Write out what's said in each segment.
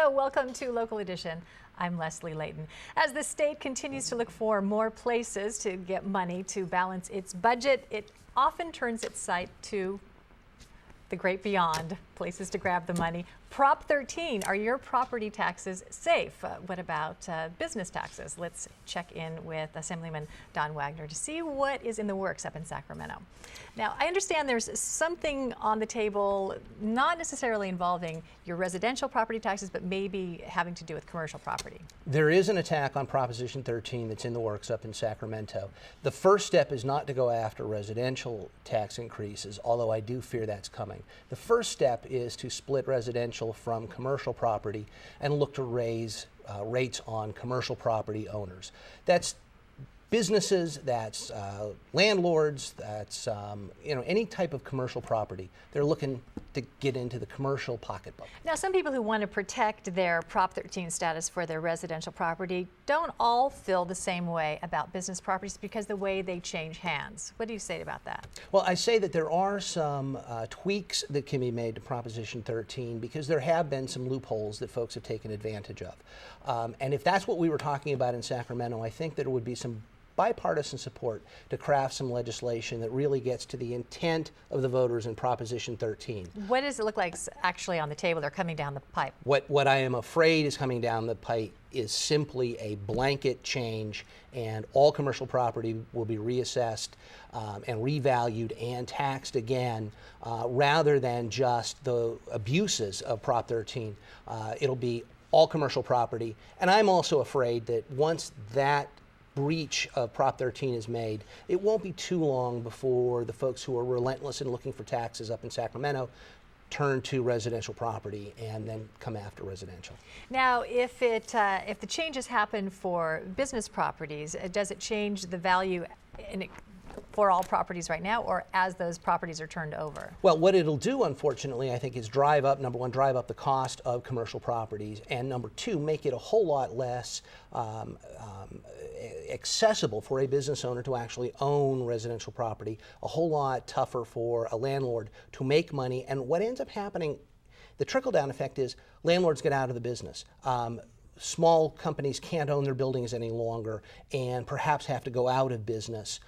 Hello, welcome to Local Edition. I'm Leslie Leyton. As the state continues to look for more places to get money to balance its budget, it often turns its sight to the great beyond, places to grab the money. Prop 13, are your property taxes safe? What about business taxes? Let's check in with Assemblyman Don Wagner to see what is in the works up in Sacramento. Now, I understand there's something on the table, not necessarily involving your residential property taxes, but maybe having to do with commercial property. There is an attack on Proposition 13 that's in the works up in Sacramento. The first step is not to go after residential tax increases, although I do fear that's coming. The first step is to split residential from commercial property and look to raise rates on commercial property owners. That's businesses, that's landlords, that's any type of commercial property. They're looking to get into the commercial pocketbook. Now, some people who want to protect their Prop 13 status for their residential property don't all feel the same way about business properties because the way they change hands. What do you say about that? Well, I say that there are some tweaks that can be made to Proposition 13 because there have been some loopholes that folks have taken advantage of. And if that's what we were talking about in Sacramento, I think that there would be some bipartisan support to craft some legislation that really gets to the intent of the voters in Proposition 13. What does it look like actually on the table or coming down the pipe? What I am afraid is coming down the pipe is simply a blanket change, and all commercial property will be reassessed and revalued and taxed again, rather than just the abuses of Prop 13. It'll be all commercial property, and I'm also afraid that once that breach of Prop 13 is made, it won't be too long before the folks who are relentless in looking for taxes up in Sacramento turn to residential property and then come after residential. Now, if the changes happen for business properties, does it change the value for all properties right now, or as those properties are turned over? Well, what it'll do, unfortunately, I think, is drive up the cost of commercial properties, and number two, make it a whole lot less accessible for a business owner to actually own residential property, a whole lot tougher for a landlord to make money. And what ends up happening, the trickle-down effect is landlords get out of the business. Small companies can't own their buildings any longer and perhaps have to go out of business.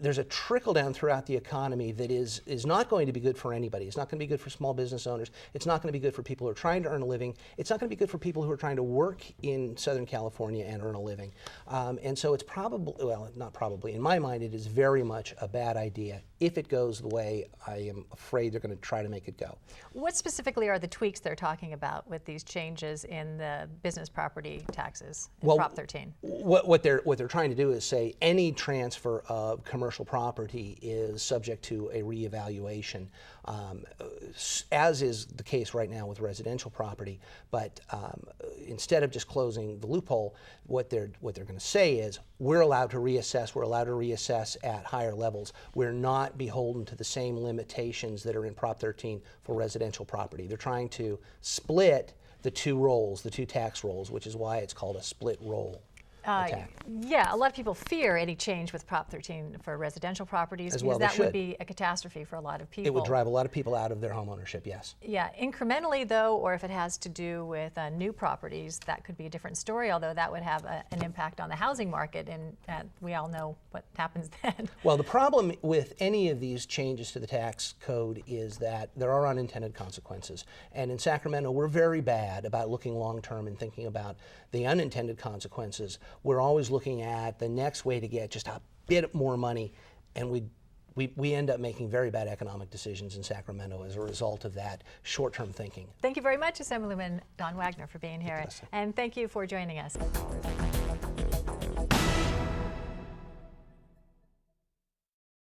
There's a trickle down throughout the economy that is not going to be good for anybody. It's not going to be good for small business owners. It's not going to be good for people who are trying to earn a living. It's not going to be good for people who are trying to work in Southern California and earn a living. And so it's probably, well, not probably, in my mind, it is very much a bad idea. If it goes the way I am afraid they're going to try to make it go. What specifically are the tweaks they're talking about with these changes in the business property taxes in Prop 13? What they're trying to do is say any transfer of commercial property is subject to a reevaluation, as is the case right now with residential property. But instead of just closing the loophole, what they're going to say is we're allowed to reassess. We're allowed to reassess at higher levels. We're not beholden to the same limitations that are in Prop 13 for residential property. They're trying to split the two rolls, the two tax rolls, which is why it's called a split roll attack. Yeah, a lot of people fear any change with Prop 13 for residential properties because that would be a catastrophe for a lot of people. It would drive a lot of people out of their home ownership, yes. Yeah, incrementally though, or if it has to do with new properties, that could be a different story, although that would have an impact on the housing market, and we all know what happens then. Well, the problem with any of these changes to the tax code is that there are unintended consequences. And in Sacramento, we're very bad about looking long term and thinking about the unintended consequences. We're always looking at the next way to get just a bit more money, and we end up making very bad economic decisions in Sacramento as a result of that short-term thinking. Thank you very much, Assemblyman Don Wagner, for being here, and thank you for joining us.